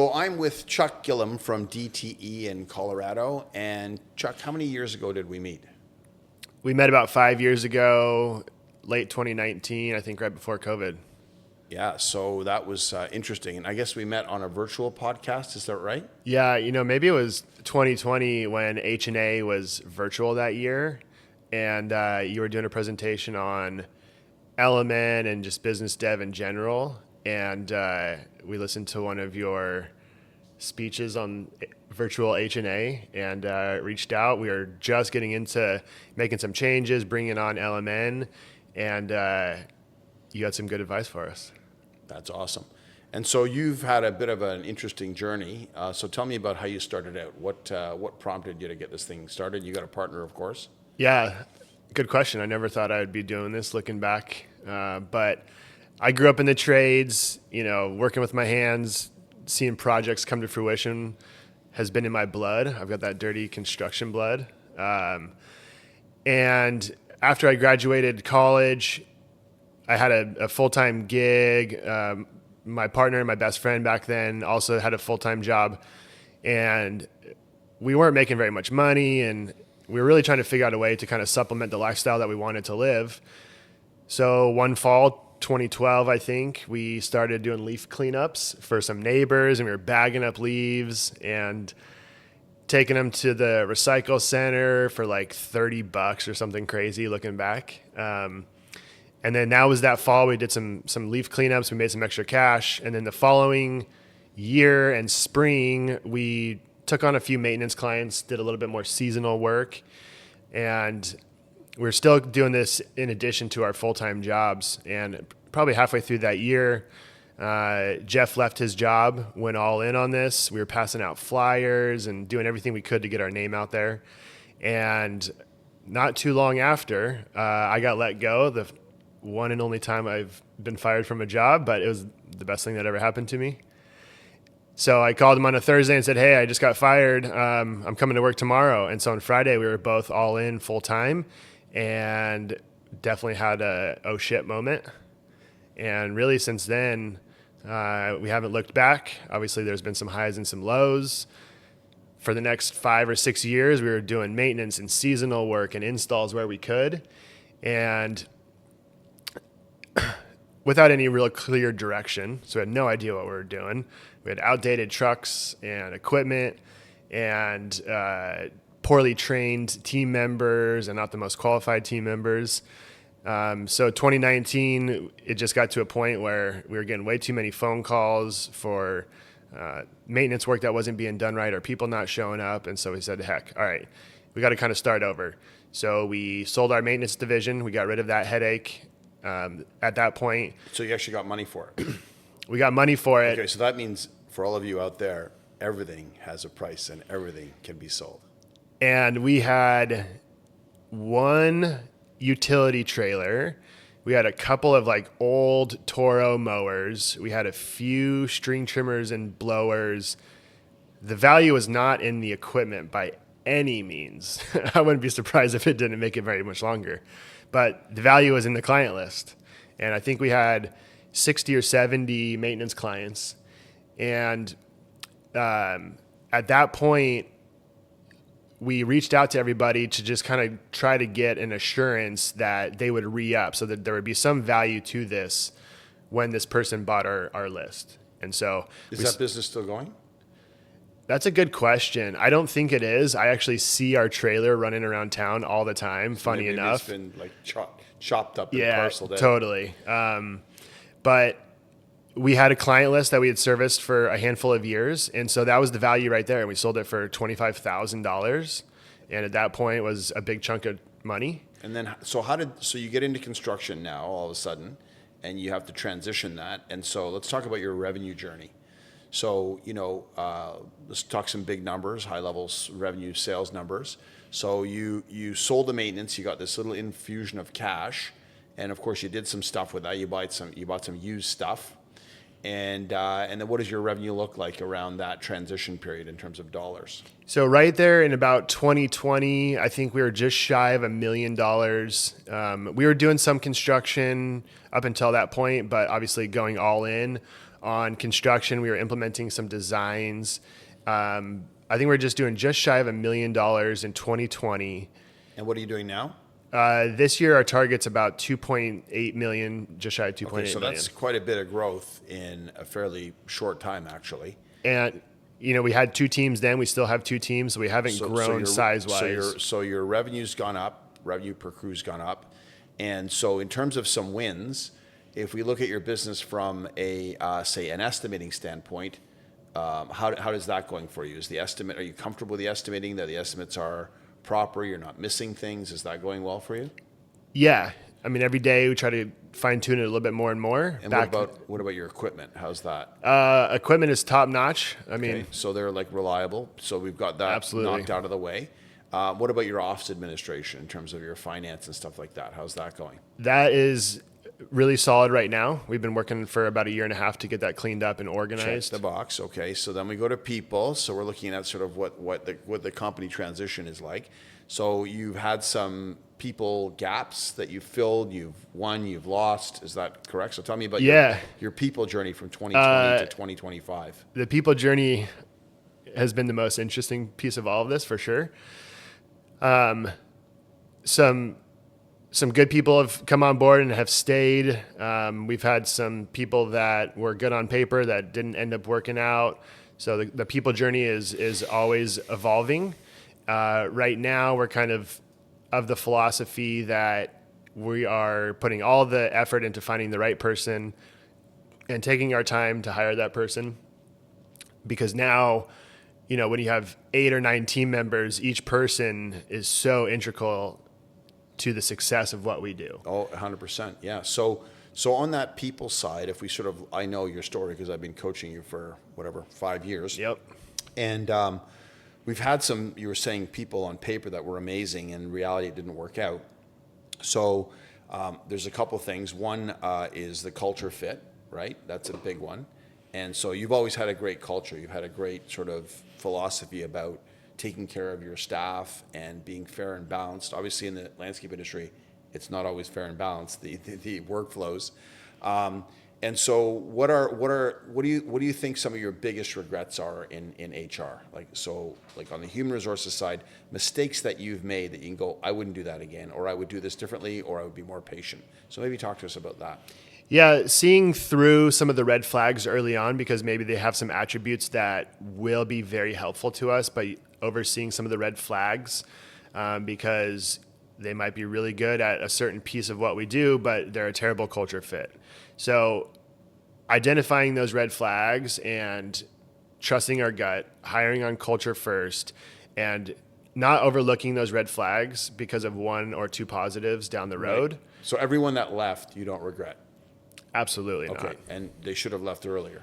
So I'm with Chuck Gillum from DTE in Colorado. And Chuck, how many years ago did we meet? We met about 5 years ago, late 2019, I think right before COVID. Yeah, so that was interesting. And I guess we met on a virtual podcast. Is that right? Yeah, maybe it was 2020 when H&A was virtual that year, and you were doing a presentation on Element and just business dev in general. And we listened to one of your speeches on virtual H&A and reached out. We were just getting into making some changes, bringing on LMN, and you had some good advice for us. That's awesome. And so you've had a bit of an interesting journey. So tell me about how you started out. What prompted you to get this thing started? You got a partner, of course. Yeah, good question. I never thought I would be doing this looking back. But I grew up in the trades, working with my hands, seeing projects come to fruition has been in my blood. I've got that dirty construction blood. And after I graduated college, I had a full-time gig. My partner and my best friend back then also had a full-time job. And we weren't making very much money, and we were really trying to figure out a way to kind of supplement the lifestyle that we wanted to live. So one fall, 2012, I think, we started doing leaf cleanups for some neighbors, and we were bagging up leaves and taking them to the recycle center for like $30 or something crazy looking back. And then that was that fall. We did some leaf cleanups. We made some extra cash. And then the following year and spring, we took on a few maintenance clients, did a little bit more seasonal work. And we're still doing this in addition to our full-time jobs. And probably halfway through that year, Jeff left his job, went all in on this. We were passing out flyers and doing everything we could to get our name out there. And not too long after, I got let go. The one and only time I've been fired from a job, but it was the best thing that ever happened to me. So I called him on a Thursday and said, "Hey, I just got fired. I'm coming to work tomorrow." And so on Friday, we were both all in full time and definitely had a oh shit moment. And really since then, we haven't looked back. Obviously, there's been some highs and some lows. For the next 5 or 6 years, we were doing maintenance and seasonal work and installs where we could. And without any real clear direction. So we had no idea what we were doing. We had outdated trucks and equipment and poorly trained team members and not the most qualified team members. So 2019, it just got to a point where we were getting way too many phone calls for maintenance work that wasn't being done right or people not showing up. And so we said, heck, all right, we got to kind of start over. So we sold our maintenance division. We got rid of that headache. At that point. So you actually got money for it? We got money for it. Okay, so that means for all of you out there, everything has a price and everything can be sold. And we had one utility trailer. We had a couple of like old Toro mowers. We had a few string trimmers and blowers. The value was not in the equipment by any means. I wouldn't be surprised if it didn't make it very much longer. But the value was in the client list. And I think we had 60 or 70 maintenance clients. And at that point, we reached out to everybody to just kind of try to get an assurance that they would re-up so that there would be some value to this when this person bought our list. And so... Is that business still going? That's a good question. I don't think it is. I actually see our trailer running around town all the time, funny Maybe enough. It's been like chopped up and parceled out. Totally. But we had a client list that we had serviced for a handful of years. And so that was the value right there. And we sold it for $25,000. And at that point, it was a big chunk of money. And then, so you get into construction now all of a sudden, and you have to transition that. And so let's talk about your revenue journey. So, let's talk some big numbers, high levels revenue sales numbers. So you sold the maintenance, you got this little infusion of cash, and of course you did some stuff with that. You bought some used stuff. And then what does your revenue look like around that transition period in terms of dollars? So right there in about 2020, I think we were just shy of $1 million. We were doing some construction up until that point, but obviously going all in on construction. We were implementing some designs. I think we're just doing just shy of $1 million in 2020. And what are you doing now? This year, our target's about 2.8 million, just shy of 2.8 Okay, so million. that's quite a bit of growth in a fairly short time, actually. And, we had 2 teams then. We still have 2 teams. So we haven't grown size-wise. So your revenue's gone up, revenue per crew's gone up. And so in terms of some wins, if we look at your business from a, say, an estimating standpoint, how does that going for you? Are you comfortable with the estimating, that the estimates are proper, you're not missing things? Is that going well for you? Yeah. I mean, every day we try to fine tune it a little bit more and more. And what about your equipment? How's that? Equipment is top notch. I mean, Okay, so they're like reliable. So we've got that Absolutely. knocked out of the way. What about your office administration in terms of your finance and stuff like that? How's that going? that is really solid right now. We've been working for about a year and a half to get that cleaned up and Check organized. the box. Okay, so then we go to people. So we're looking at sort of what the company transition is like. So you've had some people gaps that you've filled. You've won. You've lost. Is that correct? So tell me about your people journey from 2020 to 2025. The people journey has been the most interesting piece of all of this for sure. Some good people have come on board and have stayed. We've had some people that were good on paper that didn't end up working out. So the people journey is always evolving. Right now, we're kind of the philosophy that we are putting all the effort into finding the right person and taking our time to hire that person. Because now, when you have 8 or 9 team members, each person is so integral to the success of what we do. Oh, 100%. Yeah. So on that people side, if we I know your story because I've been coaching you for 5 years. Yep. And we've had some, you were saying, people on paper that were amazing, and in reality it didn't work out. So there's a couple things. One is the culture fit, right? That's a big one. And so you've always had a great culture. You've had a great sort of philosophy about taking care of your staff and being fair and balanced. Obviously, in the landscape industry, it's not always fair and balanced, the workflows. And so what do you think some of your biggest regrets are in HR? Like on the human resources side, mistakes that you've made that you can go, I wouldn't do that again, or I would do this differently, or I would be more patient. So maybe talk to us about that. Yeah, seeing through some of the red flags early on, because maybe they have some attributes that will be very helpful to us, but overseeing some of the red flags because they might be really good at a certain piece of what we do, but they're a terrible culture fit. So identifying those red flags and trusting our gut, hiring on culture first, and not overlooking those red flags because of 1 or 2 positives down the road. Right. So everyone that left, you don't regret? Absolutely not. Okay, and they should have left earlier.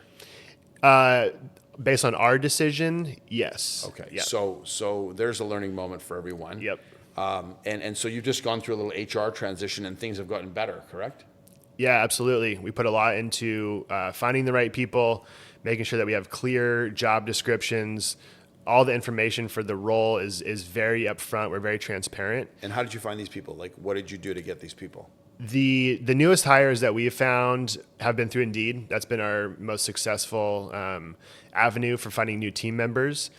Based on our decision, yes. Okay, Yeah. so there's a learning moment for everyone. Yep. And so you've just gone through a little HR transition and things have gotten better, correct? Yeah, absolutely. We put a lot into finding the right people, making sure that we have clear job descriptions. All the information for the role is very upfront. We're very transparent. And how did you find these people? Like, what did you do to get these people? The newest hires that we have found have been through Indeed. That's been our most successful avenue for finding new team members.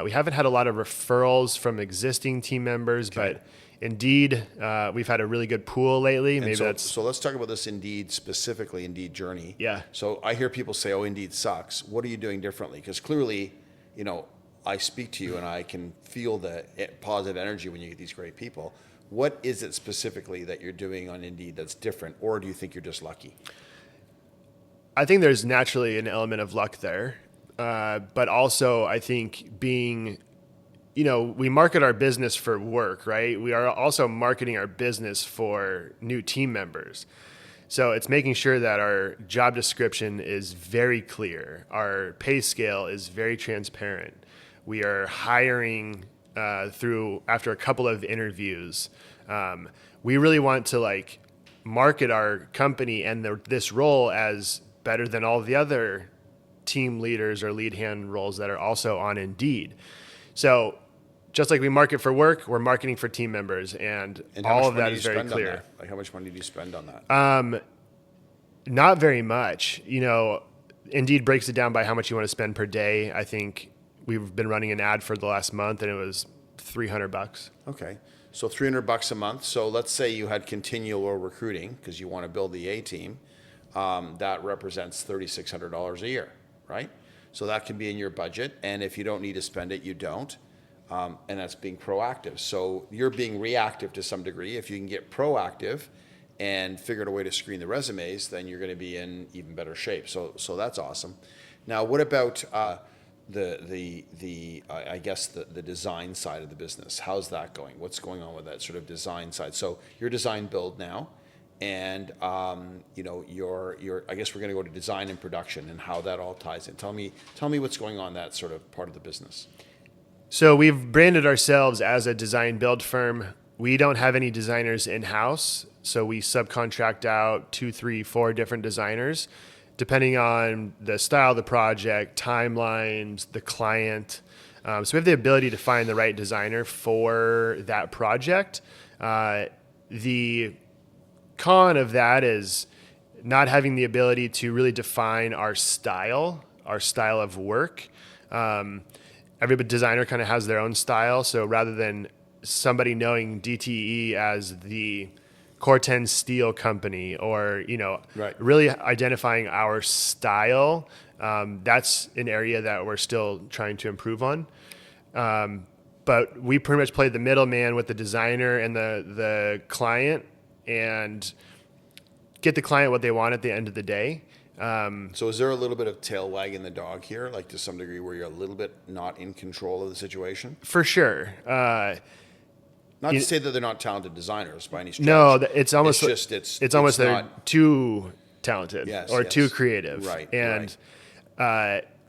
We haven't had a lot of referrals from existing team members, but Indeed, we've had a really good pool lately. So let's talk about this Indeed specifically, Indeed journey. Yeah. So I hear people say, "Oh, Indeed sucks." What are you doing differently? Because clearly, I speak to you and I can feel the positive energy when you get these great people. What is it specifically that you're doing on Indeed that's different, or do you think you're just lucky? I think there's naturally an element of luck there, but also I think we market our business for work, right? We are also marketing our business for new team members. So it's making sure that our job description is very clear. Our pay scale is very transparent. We are hiring after a couple of interviews. We really want to market our company and this role as better than all the other team leaders or lead hand roles that are also on Indeed. So just like we market for work, we're marketing for team members, and all of that is very clear. Like, how much money do you spend on that? Not very much. Indeed breaks it down by how much you want to spend per day. I think we've been running an ad for the last month, and it was $300. Okay. So $300 a month. So let's say you had continual recruiting because you want to build the A team. That represents $3,600 a year, right? So that can be in your budget. And if you don't need to spend it, you don't. And that's being proactive. So you're being reactive to some degree. If you can get proactive and figure out a way to screen the resumes, then you're going to be in even better shape. So that's awesome. Now, what about I guess the design side of the business? How's that going? What's going on with that sort of design side? So you're design build now, and you're I guess we're going to go to design and production and how that all ties in. Tell me what's going on in that sort of part of the business. So we've branded ourselves as a design build firm. We don't have any designers in-house, so we subcontract out 2, 3, 4 different designers, depending on the style of the project, timelines, the client. So we have the ability to find the right designer for that project. The con of that is not having the ability to really define our style of work. Every designer kind of has their own style. So rather than somebody knowing DTE as the Corten steel company or, Right. really identifying our style, that's an area that we're still trying to improve on. But we pretty much play the middleman with the designer and the client and get the client what they want at the end of the day. So is there a little bit of tail wagging the dog here, like to some degree where you're a little bit not in control of the situation? For sure. Not to say that they're not talented designers by any stretch. No, it's almost it's almost they're not too talented or yes. too creative. Right. And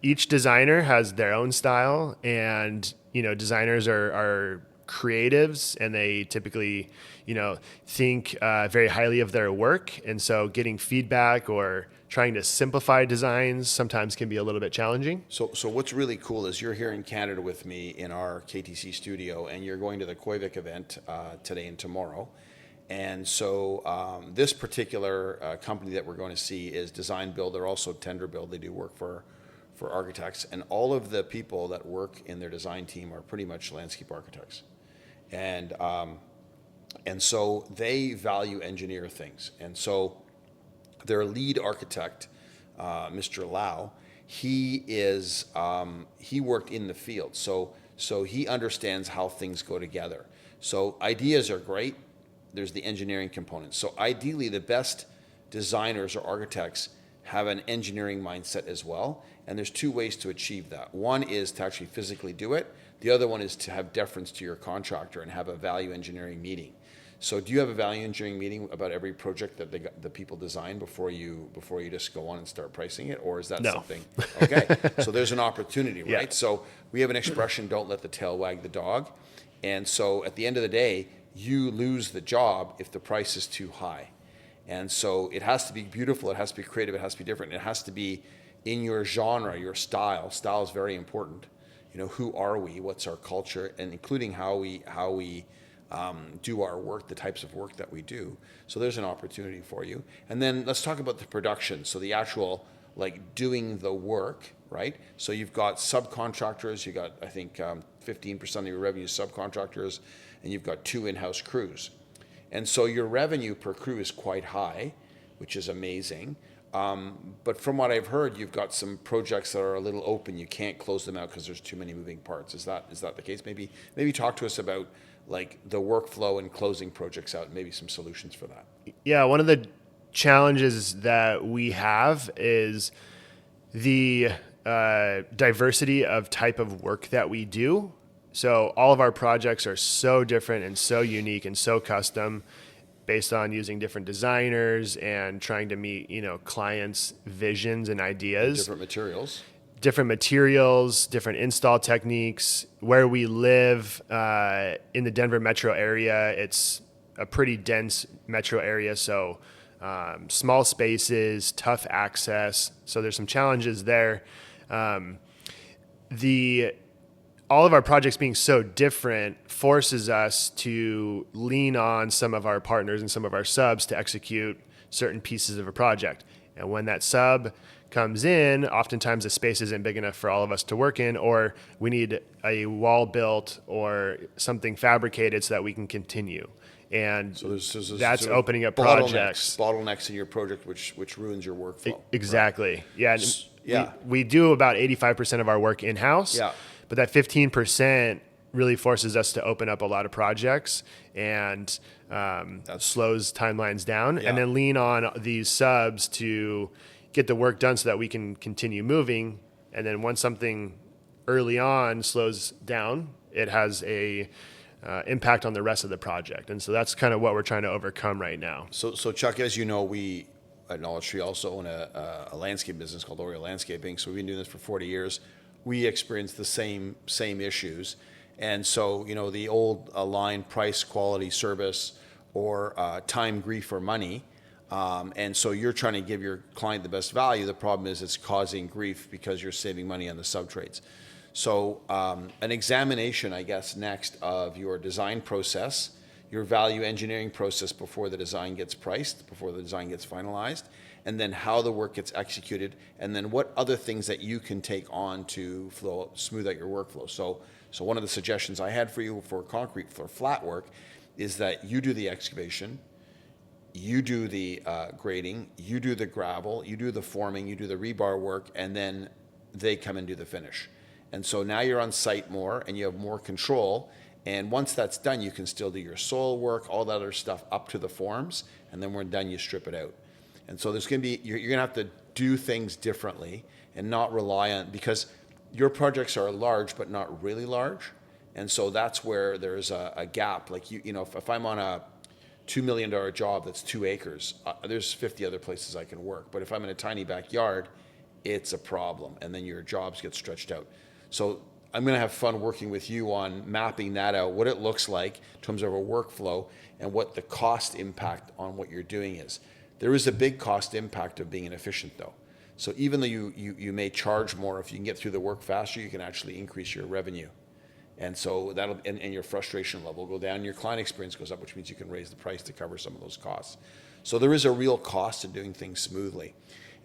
each designer has their own style, and designers are creatives, and they typically think very highly of their work, and so getting feedback or trying to simplify designs sometimes can be a little bit challenging. So what's really cool is you're here in Canada with me in our KTC studio, and you're going to the Koivik event today and tomorrow. And so this particular company that we're going to see is Design Build. They're also Tender Build. They do work for architects. And all of the people that work in their design team are pretty much landscape architects. And so they value engineer things. And so their lead architect, Mr. Lau, he worked in the field. So he understands how things go together. So ideas are great. There's the engineering component. So ideally, the best designers or architects have an engineering mindset as well. And there's 2 ways to achieve that. One is to actually physically do it. The other one is to have deference to your contractor and have a value engineering meeting. So do you have a value engineering meeting about every project that the people design before you just go on and start pricing it? Or is that No. something? Okay. So there's an opportunity, right? Yeah. So we have an expression, don't let the tail wag the dog. And so at the end of the day, you lose the job if the price is too high. And so it has to be beautiful, it has to be creative, it has to be different, it has to be in your genre, your style. Style is very important. Who are we? What's our culture? And including how we do our work, the types of work that we do. So there's an opportunity for you. And then let's talk about the production. So the actual doing the work, right? So you've got subcontractors. You got, I think, 15% of your revenue is subcontractors, and you've got 2 in-house crews. And so your revenue per crew is quite high, which is amazing. But from what I've heard, you've got some projects that are a little open. You can't close them out because there's too many moving parts. Is that the case? Maybe talk to us about the workflow and closing projects out, and maybe some solutions for that. Yeah, one of the challenges that we have is the diversity of type of work that we do. So all of our projects are so different and so unique and so custom, based on using different designers and trying to meet, clients' visions and ideas. Different materials, different install techniques. Where we live in the Denver metro area, it's a pretty dense metro area, so small spaces, tough access. So there's some challenges there. All of our projects being so different forces us to lean on some of our partners and some of our subs to execute certain pieces of a project. And when that sub comes in, oftentimes the space isn't big enough for all of us to work in, or we need a wall built or something fabricated so that we can continue. And So there's that's sort of opening up projects. bottlenecks in your project, which ruins your workflow. Exactly. Right? Yeah. Yeah. We do about 85% of our work in-house. Yeah. But that 15% really forces us to open up a lot of projects and slows timelines down, Yeah. and then lean on these subs to get the work done so that we can continue moving. And then once something early on slows down, it has a impact on the rest of the project. And so that's kind of what we're trying to overcome right now. So Chuck, as you know, we at Knowledge Tree also own a landscape business called Oriole Landscaping. So we've been doing this for 40 years. We experience the same issues. And so, the old line, price, quality, service, or time, grief, or money. And so you're trying to give your client the best value. The problem is it's causing grief because you're saving money on the subtrades. So an examination, I guess, next of your design process, your value engineering process before the design gets priced, before the design gets finalized, and then how the work gets executed, and then what other things that you can take on to smooth out your workflow. So one of the suggestions I had for you for concrete, for flat work, is that you do the excavation, you do the grading, you do the gravel, you do the forming, you do the rebar work, and then they come and do the finish. And so now you're on site more and you have more control. And once that's done, you can still do your soil work, all that other stuff up to the forms. And then when we're done, you strip it out. And so you're going to have to do things differently and not rely on, because your projects are large, but not really large. And so that's where there's a gap. Like, if I'm on a $2 million job that's 2 acres, there's 50 other places I can work. But if I'm in a tiny backyard, it's a problem. And then your jobs get stretched out. So I'm going to have fun working with you on mapping that out, what it looks like in terms of a workflow and what the cost impact on what you're doing is. There is a big cost impact of being inefficient, though. So even though you may charge more, if you can get through the work faster, you can actually increase your revenue. And so and your frustration level will go down, your client experience goes up, which means you can raise the price to cover some of those costs. So there is a real cost to doing things smoothly.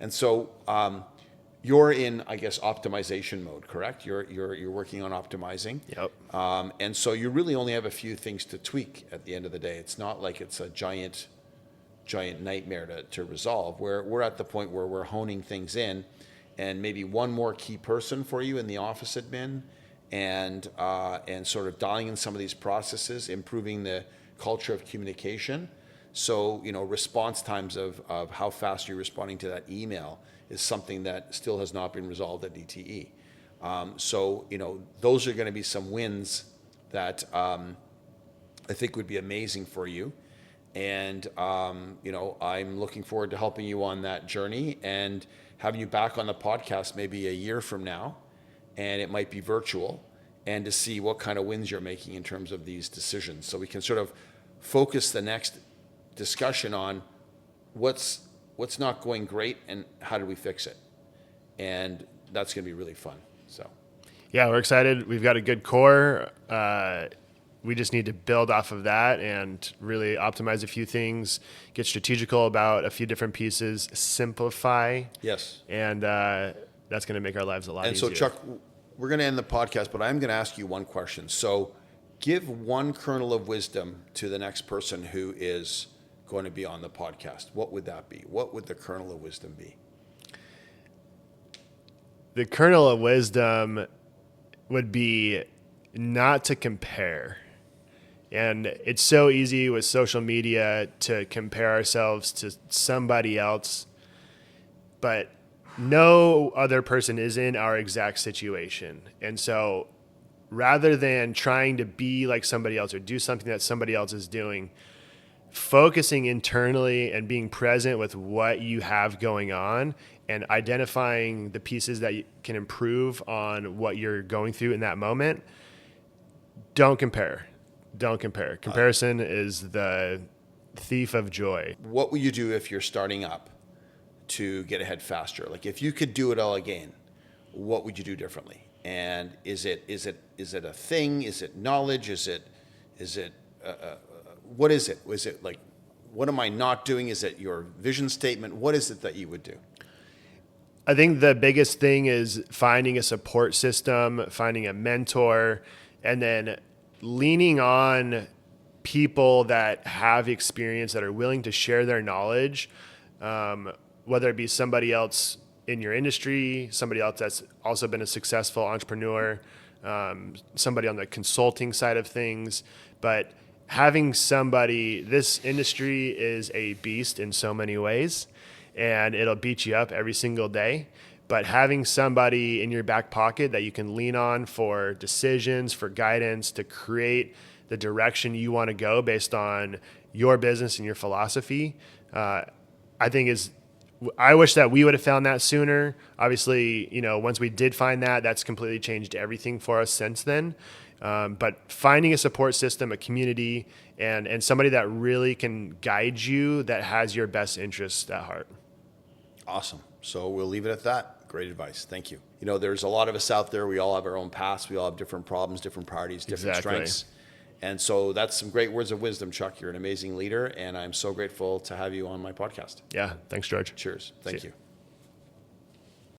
And so you're in, I guess, optimization mode, correct? You're working on optimizing. Yep. And so you really only have a few things to tweak at the end of the day. It's not like it's a giant nightmare to resolve. We're at the point where we're honing things in, and maybe one more key person for you in the office admin, and sort of dialing in some of these processes, improving the culture of communication. So, response times of how fast you're responding to that email is something that still has not been resolved at DTE. So, those are going to be some wins that I think would be amazing for you. And, I'm looking forward to helping you on that journey and having you back on the podcast maybe a year from now. And it might be virtual, and to see what kind of wins you're making in terms of these decisions. So we can sort of focus the next discussion on what's not going great and how do we fix it. And that's going to be really fun. So, yeah, we're excited. We've got a good core. We just need to build off of that and really optimize a few things, get strategical about a few different pieces, simplify. Yes. And that's going to make our lives a lot easier. And so, Chuck, we're going to end the podcast, but I'm going to ask you one question. So give one kernel of wisdom to the next person who is going to be on the podcast. What would that be? What would the kernel of wisdom be? The kernel of wisdom would be not to compare. And it's so easy with social media to compare ourselves to somebody else, but no other person is in our exact situation. And so rather than trying to be like somebody else or do something that somebody else is doing, focusing internally and being present with what you have going on and identifying the pieces that you can improve on what you're going through in that moment. Don't compare. Don't compare. Comparison is the thief of joy. What would you do if you're starting up to get ahead faster? Like, if you could do it all again, what would you do differently? And is it a thing? Is it knowledge? What is it? Is it like, what am I not doing? Is it your vision statement? What is it that you would do? I think the biggest thing is finding a support system, finding a mentor, and then leaning on people that have experience, that are willing to share their knowledge, whether it be somebody else in your industry, somebody else that's also been a successful entrepreneur, somebody on the consulting side of things. But having somebody, this industry is a beast in so many ways, and it'll beat you up every single day. But having somebody in your back pocket that you can lean on for decisions, for guidance, to create the direction you want to go based on your business and your philosophy, I think I wish that we would have found that sooner. Obviously, once we did find that, that's completely changed everything for us since then. But finding a support system, a community, and somebody that really can guide you, that has your best interests at heart. Awesome. So we'll leave it at that. Great advice. Thank you. There's a lot of us out there. We all have our own paths. We all have different problems, different priorities, different strengths. And so that's some great words of wisdom, Chuck. You're an amazing leader, and I'm so grateful to have you on my podcast. Yeah. Thanks, George. Cheers. Thank you.